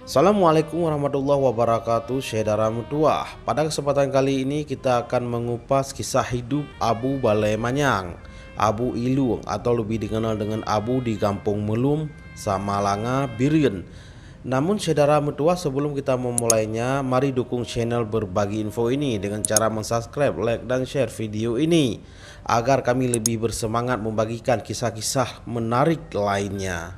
Assalamualaikum warahmatullahi wabarakatuh, saudara mutuah. Pada kesempatan kali ini kita akan mengupas kisah hidup Abu Balai Manyang, Abu Ilung atau lebih dikenal dengan Abu di Kampung Melum, Samalanga, Birien. Namun saudara mutuah, sebelum kita memulainya, mari dukung channel Berbagi Info ini dengan cara mensubscribe, like, dan share video ini agar kami lebih bersemangat membagikan kisah-kisah menarik lainnya.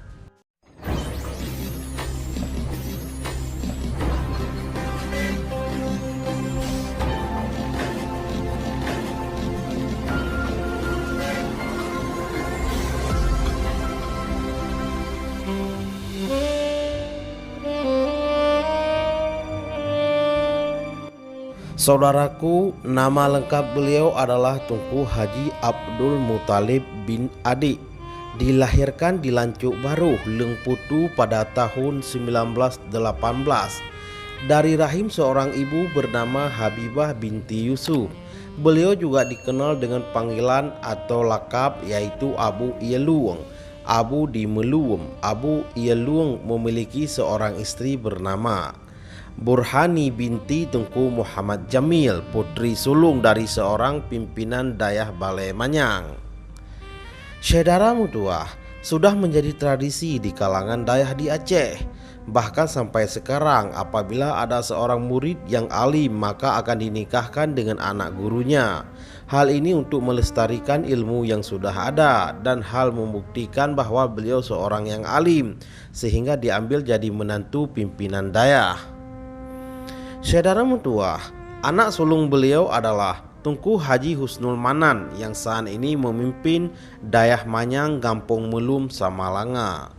Saudaraku, nama lengkap beliau adalah Tunku Haji Abdul Muthalib bin Adi. Dilahirkan di Lancuk Baru, Lengputu pada tahun 1918 dari rahim seorang ibu bernama Habibah binti Yusuf. Beliau juga dikenal dengan panggilan atau lakap yaitu Abu Ilung. Abu di Melum. Abu Ilung memiliki seorang istri bernama Burhani binti Tengku Muhammad Jamil, putri sulung dari seorang pimpinan Dayah Balai Manyang. Saudara mutuah, sudah menjadi tradisi di kalangan Dayah di Aceh. Bahkan sampai sekarang apabila ada seorang murid yang alim maka akan dinikahkan dengan anak gurunya. Hal ini untuk melestarikan ilmu yang sudah ada dan hal membuktikan bahwa beliau seorang yang alim sehingga diambil jadi menantu pimpinan Dayah. Saudara mutuah, anak sulung beliau adalah Tunku Haji Husnul Manan yang saat ini memimpin Dayah Manyang Kampung Melum, Samalanga.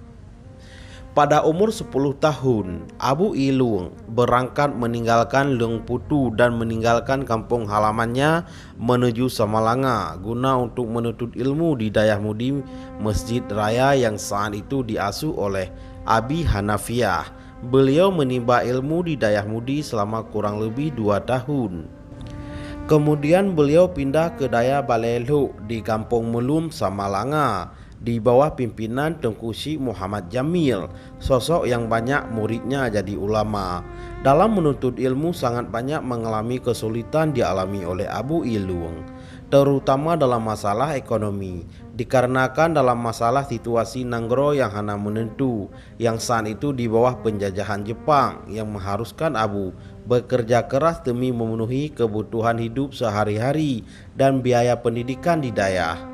Pada umur 10 tahun, Abu Ilung berangkat meninggalkan Lengputu dan meninggalkan kampung halamannya menuju Samalanga guna untuk menuntut ilmu di Dayah Mudi Masjid Raya yang saat itu diasuh oleh Abi Hanafiyah. Beliau menimba ilmu di Dayah Mudi selama kurang lebih 2 tahun. Kemudian beliau pindah ke Dayah Balelu di Kampung Melum, Samalanga di bawah pimpinan Tengku Syekh Muhammad Jamil, sosok yang banyak muridnya jadi ulama. Dalam menuntut ilmu sangat banyak mengalami kesulitan dialami oleh Abu Ilung, terutama dalam masalah ekonomi, dikarenakan dalam masalah situasi Nanggro yang hana menentu, yang saat itu di bawah penjajahan Jepang yang mengharuskan Abu bekerja keras demi memenuhi kebutuhan hidup sehari-hari dan biaya pendidikan di Dayah.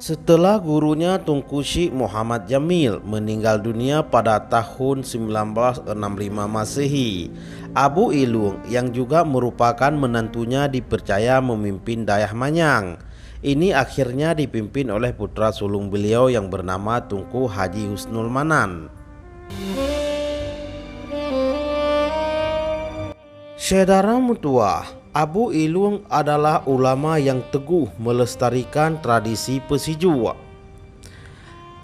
Setelah gurunya Tengku Syekh Muhammad Jamil meninggal dunia pada tahun 1965 Masehi, Abu Ilung yang juga merupakan menantunya dipercaya memimpin Dayah Manyang. Ini akhirnya dipimpin oleh putra sulung beliau yang bernama Tunku Haji Husnul Manan. Saudara mutuah, Abu Ilung adalah ulama yang teguh melestarikan tradisi pesiju.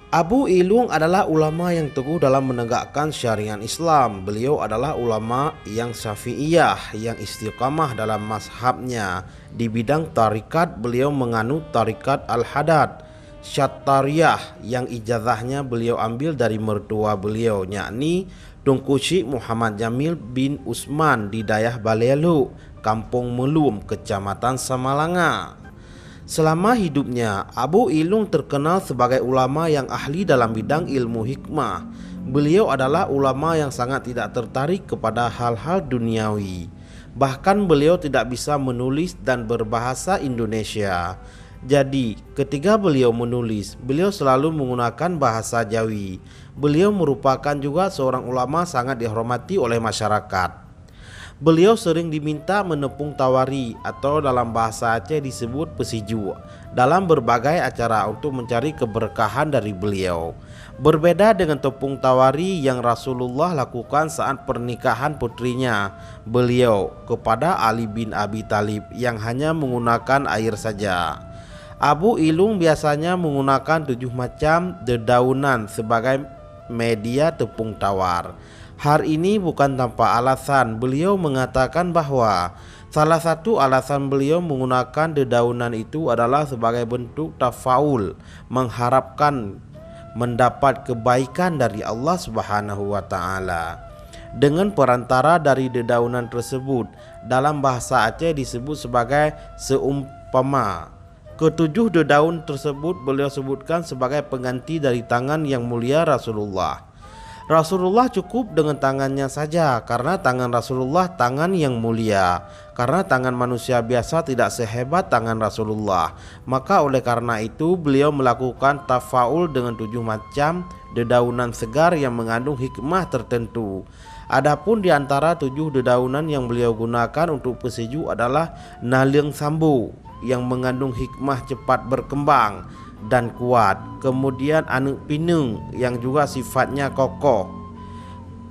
Abu Ilung adalah ulama yang teguh dalam menegakkan syariat Islam. Beliau adalah ulama yang syafi'iyah yang istiqamah dalam mazhabnya. Di bidang tarikat beliau menganut tarikat Al-Hadad Syattariyah yang ijazahnya beliau ambil dari mertua beliau, yakni Tengku Syekh Muhammad Jamil bin Usman di Dayah Balelu, Kampung Melum, Kecamatan Samalanga. Selama hidupnya, Abu Ilung terkenal sebagai ulama yang ahli dalam bidang ilmu hikmah. Beliau adalah ulama yang sangat tidak tertarik kepada hal-hal duniawi. Bahkan beliau tidak bisa menulis dan berbahasa Indonesia. Jadi, ketika beliau menulis, beliau selalu menggunakan bahasa Jawi. Beliau merupakan juga seorang ulama sangat dihormati oleh masyarakat. Beliau sering diminta menepung tawari atau dalam bahasa Aceh disebut pesiju dalam berbagai acara untuk mencari keberkahan dari beliau. Berbeda dengan tepung tawari yang Rasulullah lakukan saat pernikahan putrinya beliau kepada Ali bin Abi Thalib yang hanya menggunakan air saja. Abu Ilung biasanya menggunakan 7 macam dedaunan sebagai media tepung tawar. Hal ini bukan tanpa alasan. Beliau mengatakan bahwa salah satu alasan beliau menggunakan dedaunan itu adalah sebagai bentuk tafaul, mengharapkan mendapat kebaikan dari Allah Subhanahu wa taala. dengan perantara dari dedaunan tersebut. Dalam bahasa Aceh disebut sebagai seumpama. Ketujuh dedaun tersebut beliau sebutkan sebagai pengganti dari tangan yang mulia Rasulullah. Rasulullah cukup dengan tangannya saja karena tangan Rasulullah tangan yang mulia. Karena tangan manusia biasa tidak sehebat tangan Rasulullah, maka oleh karena itu beliau melakukan tafaul dengan 7 macam dedaunan segar yang mengandung hikmah tertentu. Adapun di antara 7 dedaunan yang beliau gunakan untuk pesejuk adalah naliang sambu yang mengandung hikmah cepat berkembang dan kuat. Kemudian anu pinung yang juga sifatnya kokoh,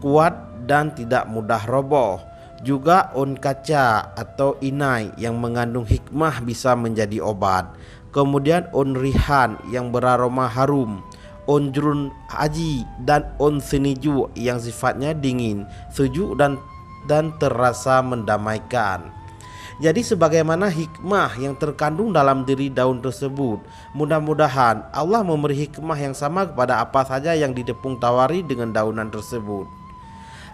kuat dan tidak mudah roboh. Juga on kaca atau inai yang mengandung hikmah bisa menjadi obat. Kemudian on rihan yang beraroma harum, on jurun haji dan on seniju yang sifatnya dingin, sejuk dan terasa mendamaikan. Jadi sebagaimana hikmah yang terkandung dalam diri daun tersebut, mudah-mudahan Allah memberi hikmah yang sama kepada apa saja yang ditepung tawari dengan daunan tersebut.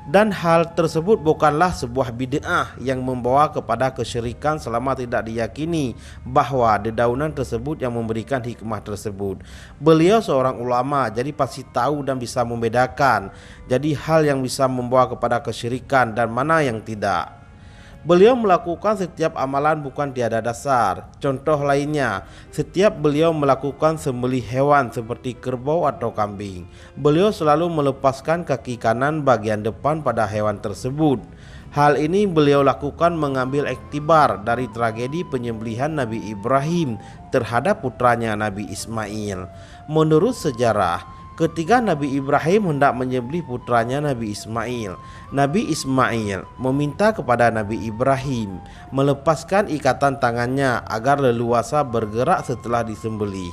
Dan hal tersebut bukanlah sebuah bid'ah yang membawa kepada kesyirikan selama tidak diyakini bahwa dedaunan tersebut yang memberikan hikmah tersebut. Beliau seorang ulama, jadi pasti tahu dan bisa membedakan jadi hal yang bisa membawa kepada kesyirikan dan mana yang tidak. Beliau melakukan setiap amalan bukan tiada dasar. Contoh lainnya, setiap beliau melakukan sembelih hewan seperti kerbau atau kambing, beliau selalu melepaskan kaki kanan bagian depan pada hewan tersebut. Hal ini beliau lakukan mengambil iktibar dari tragedi penyembelihan Nabi Ibrahim terhadap putranya Nabi Ismail. Menurut sejarah, ketika Nabi Ibrahim hendak menyembelih putranya Nabi Ismail meminta kepada Nabi Ibrahim melepaskan ikatan tangannya agar leluasa bergerak setelah disembelih.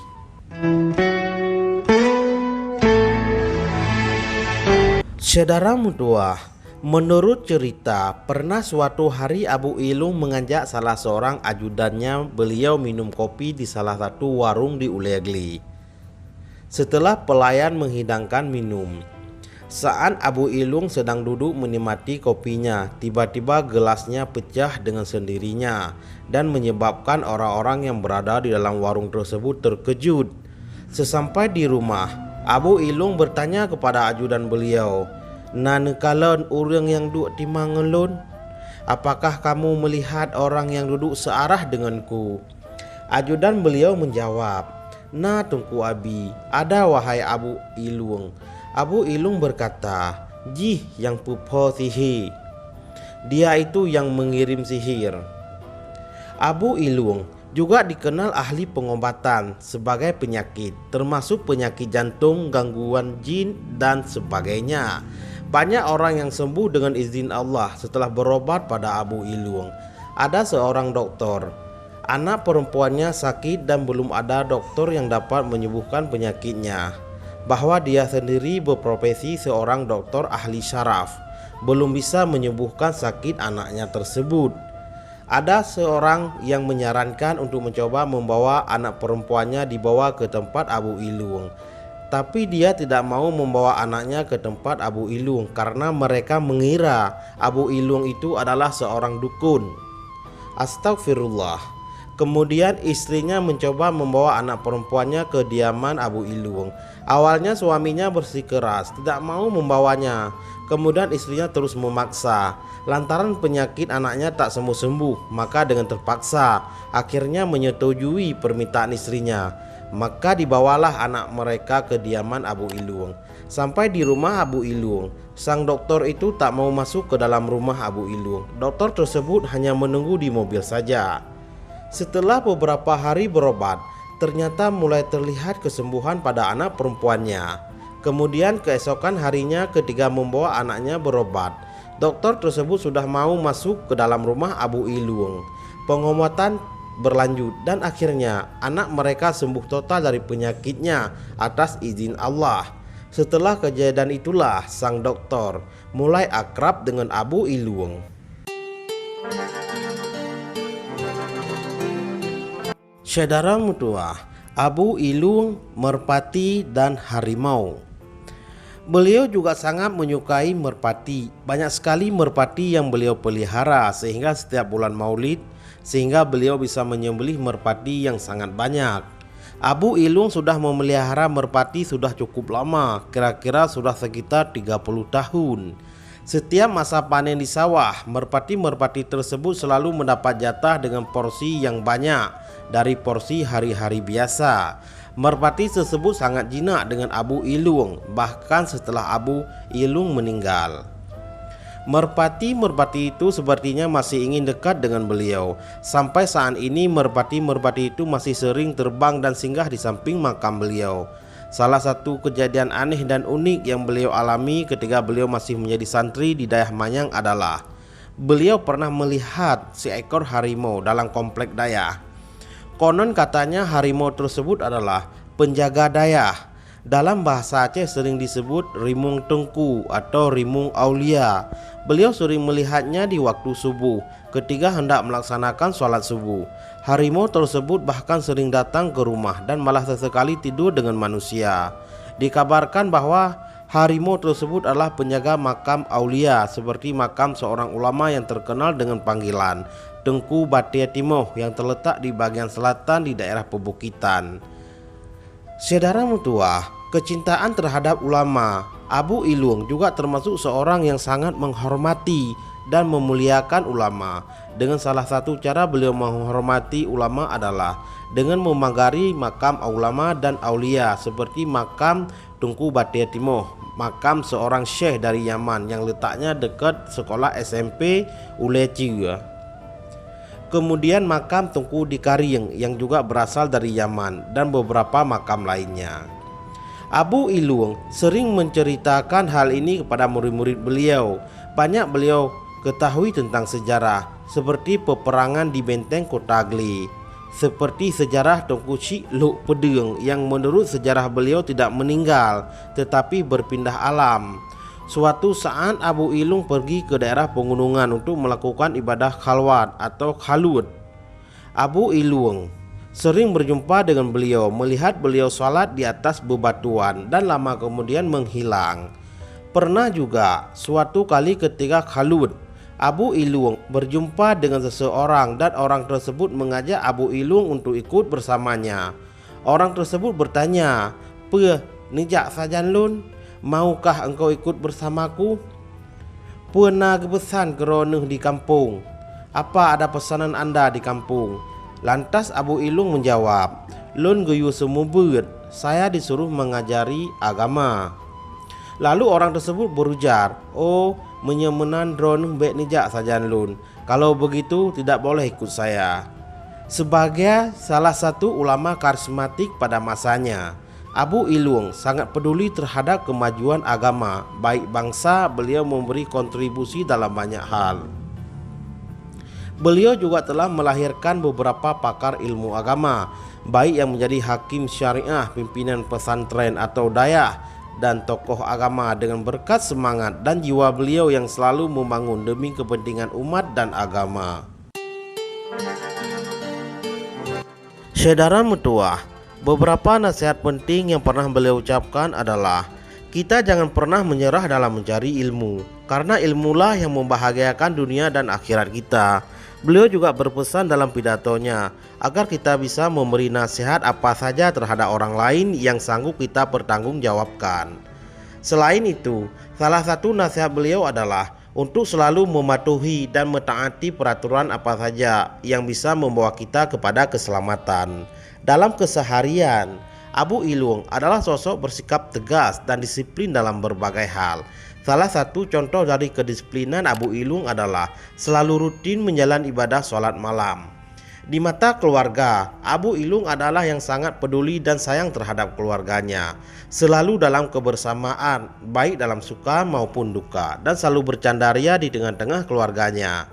Saudara mutuah, menurut cerita, pernah suatu hari Abu Ilung mengajak salah seorang ajudannya beliau minum kopi di salah satu warung di Ulegli. Setelah pelayan menghidangkan minum, saat Abu Ilung sedang duduk menikmati kopinya, tiba-tiba gelasnya pecah dengan sendirinya dan menyebabkan orang-orang yang berada di dalam warung tersebut terkejut. Sesampai di rumah, Abu Ilung bertanya kepada ajudan beliau, "Nanekalon orang yang duduk di mangelun? Apakah kamu melihat orang yang duduk searah denganku?" Ajudan beliau menjawab, "Nah Tunku Abi, ada wahai Abu Ilung." Abu Ilung berkata, "Jih yang pupo sihir. Dia itu yang mengirim sihir." Abu Ilung juga dikenal ahli pengobatan sebagai penyakit, termasuk penyakit jantung, gangguan jin dan sebagainya. Banyak orang yang sembuh dengan izin Allah setelah berobat pada Abu Ilung. Ada seorang dokter, anak perempuannya sakit dan belum ada dokter yang dapat menyembuhkan penyakitnya. Bahwa dia sendiri berprofesi seorang dokter ahli syaraf, belum bisa menyembuhkan sakit anaknya tersebut. Ada seorang yang menyarankan untuk mencoba membawa anak perempuannya dibawa ke tempat Abu Ilung. Tapi dia tidak mau membawa anaknya ke tempat Abu Ilung karena mereka mengira Abu Ilung itu adalah seorang dukun. Astagfirullah. Kemudian istrinya mencoba membawa anak perempuannya ke kediaman Abu Ilung. Awalnya suaminya bersikeras tidak mau membawanya. Kemudian istrinya terus memaksa. Lantaran penyakit anaknya tak sembuh-sembuh, maka dengan terpaksa akhirnya menyetujui permintaan istrinya. Maka dibawalah anak mereka ke kediaman Abu Ilung. Sampai di rumah Abu Ilung, sang dokter itu tak mau masuk ke dalam rumah Abu Ilung. Dokter tersebut hanya menunggu di mobil saja. Setelah beberapa hari berobat, ternyata mulai terlihat kesembuhan pada anak perempuannya. Kemudian keesokan harinya ketika membawa anaknya berobat, dokter tersebut sudah mau masuk ke dalam rumah Abu Ilung. Pengobatan berlanjut dan akhirnya anak mereka sembuh total dari penyakitnya atas izin Allah. Setelah kejadian itulah sang dokter mulai akrab dengan Abu Ilung. Saudara mutuah, Abu Ilung, merpati dan harimau. Beliau juga sangat menyukai merpati. Banyak sekali merpati yang beliau pelihara sehingga setiap bulan Maulid sehingga beliau bisa menyembelih merpati yang sangat banyak. Abu Ilung sudah memelihara merpati sudah cukup lama, kira-kira sudah sekitar 30 tahun. Setiap masa panen di sawah, merpati-merpati tersebut selalu mendapat jatah dengan porsi yang banyak dari porsi hari-hari biasa. Merpati tersebut sangat jinak dengan Abu Ilung, bahkan setelah Abu Ilung meninggal. Merpati-merpati itu sepertinya masih ingin dekat dengan beliau. Sampai saat ini merpati-merpati itu masih sering terbang dan singgah di samping makam beliau. Salah satu kejadian aneh dan unik yang beliau alami ketika beliau masih menjadi santri di Dayah Manyang adalah beliau pernah melihat seekor harimau dalam komplek Dayah. Konon katanya harimau tersebut adalah penjaga Dayah. Dalam bahasa Aceh sering disebut rimung tengku atau rimung aulia. Beliau sering melihatnya di waktu subuh ketika hendak melaksanakan sholat subuh. Harimau tersebut bahkan sering datang ke rumah dan malah sesekali tidur dengan manusia. Dikabarkan bahwa harimau tersebut adalah penjaga makam aulia, seperti makam seorang ulama yang terkenal dengan panggilan Tengku Batia Timoh yang terletak di bagian selatan di daerah pebukitan. Saudara mutua, kecintaan terhadap ulama, Abu Ilung juga termasuk seorang yang sangat menghormati dan memuliakan ulama. Dengan salah satu cara beliau menghormati ulama adalah dengan memagari makam ulama dan aulia seperti makam Tengku Batia Timoh, makam seorang syekh dari Yaman yang letaknya dekat sekolah SMP Uleci. Kemudian makam Tengku di Karing yang juga berasal dari Yaman dan beberapa makam lainnya. Abu Ilung sering menceritakan hal ini kepada murid-murid beliau. Banyak beliau ketahui tentang sejarah seperti peperangan di benteng Kotagli, seperti sejarah Tengku Cik Luk Pedeng yang menurut sejarah beliau tidak meninggal tetapi berpindah alam. Suatu saat Abu Ilung pergi ke daerah pegunungan untuk melakukan ibadah khalwat atau khalut. Abu Ilung sering berjumpa dengan beliau, melihat beliau sholat di atas bebatuan dan lama kemudian menghilang. Pernah juga suatu kali ketika khalut, Abu Ilung berjumpa dengan seseorang dan orang tersebut mengajak Abu Ilung untuk ikut bersamanya. Orang tersebut bertanya, "Pe, nijak sajan lun? Maukah engkau ikut bersamaku? Pernah kepesan keronuh di kampung. Apa ada pesanan anda di kampung?" Lantas Abu Ilung menjawab, "Lun guyu semubut, saya disuruh mengajari agama." Lalu orang tersebut berujar, "Oh, menyemenan dron bek nijak sajan lun. Kalau begitu tidak boleh ikut saya." Sebagai salah satu ulama karismatik pada masanya, Abu Ilung sangat peduli terhadap kemajuan agama, baik bangsa. Beliau memberi kontribusi dalam banyak hal. Beliau juga telah melahirkan beberapa pakar ilmu agama, baik yang menjadi hakim syariah, pimpinan pesantren atau dayah, dan tokoh agama dengan berkat semangat dan jiwa beliau yang selalu membangun demi kepentingan umat dan agama. Saudara mutua, beberapa nasihat penting yang pernah beliau ucapkan adalah kita jangan pernah menyerah dalam mencari ilmu, karena ilmulah yang membahagiakan dunia dan akhirat kita. Beliau juga berpesan dalam pidatonya agar kita bisa memberi nasihat apa saja terhadap orang lain yang sanggup kita pertanggungjawabkan. Selain itu, salah satu nasihat beliau adalah untuk selalu mematuhi dan mentaati peraturan apa saja yang bisa membawa kita kepada keselamatan. Dalam keseharian, Abu Ilung adalah sosok bersikap tegas dan disiplin dalam berbagai hal. Salah satu contoh dari kedisiplinan Abu Ilung adalah selalu rutin menjalani ibadah sholat malam. Di mata keluarga, Abu Ilung adalah yang sangat peduli dan sayang terhadap keluarganya, selalu dalam kebersamaan, baik dalam suka maupun duka, dan selalu bercandaria di tengah-tengah keluarganya.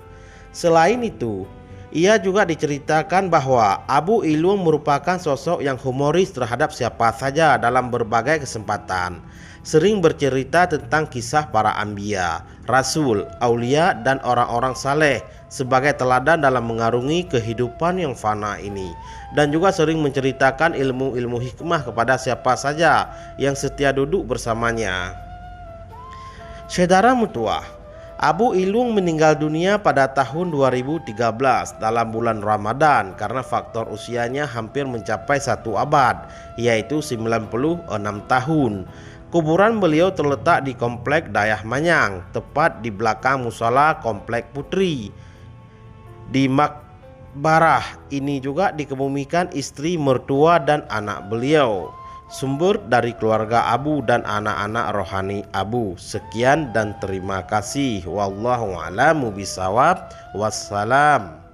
Selain itu, ia juga diceritakan bahwa Abu Ilung merupakan sosok yang humoris terhadap siapa saja dalam berbagai kesempatan. Sering bercerita tentang kisah para anbiya, rasul, aulia, dan orang-orang saleh sebagai teladan dalam mengarungi kehidupan yang fana ini. Dan juga sering menceritakan ilmu-ilmu hikmah kepada siapa saja yang setia duduk bersamanya. Saudara mutua, Abu Ilung meninggal dunia pada tahun 2013 dalam bulan Ramadan karena faktor usianya hampir mencapai 1 abad, yaitu 96 tahun. Kuburan beliau terletak di Komplek Dayah Manyang, tepat di belakang musola Komplek Putri. Di makbarah ini juga dikebumikan istri, mertua, dan anak beliau. Sumber dari keluarga Abu dan anak-anak rohani Abu. Sekian dan terima kasih. Wallahu a'lamu bishawab. Wassalam.